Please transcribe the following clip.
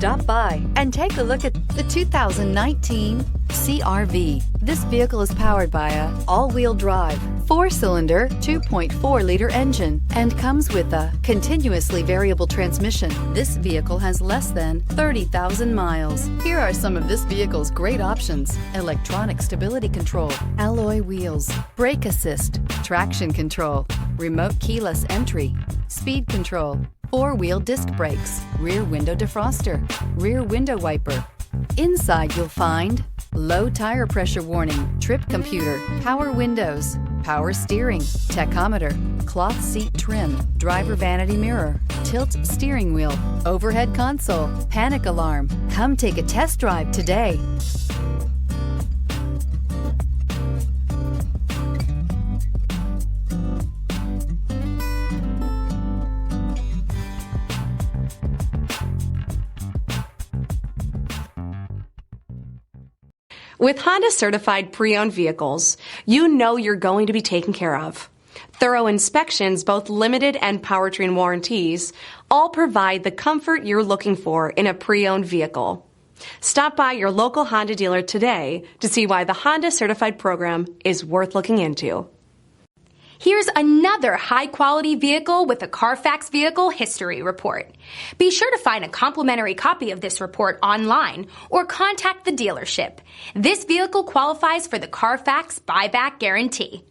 Stop by and take a look at the 2019 CR-V. This vehicle is powered by a all-wheel drive, 4-cylinder, 2.4-liter engine and comes with a continuously variable transmission. This vehicle has less than 30,000 miles. Here are some of this vehicle's great options: electronic stability control, alloy wheels, brake assist, traction control, remote keyless entry, speed control, 4-wheel disc brakes, rear window defroster, rear window wiper. Inside you'll find low tire pressure warning, trip computer, power windows, power steering, tachometer, cloth seat trim, driver vanity mirror, tilt steering wheel, overhead console, panic alarm. Come take a test drive today. With Honda certified pre-owned vehicles, you know you're going to be taken care of. Thorough inspections, both limited and powertrain warranties, all provide the comfort you're looking for in a pre-owned vehicle. Stop by your local Honda dealer today to see why the Honda certified program is worth looking into. Here's another high-quality vehicle with a Carfax Vehicle History Report. Be sure to find a complimentary copy of this report online or contact the dealership. This vehicle qualifies for the Carfax Buyback Guarantee.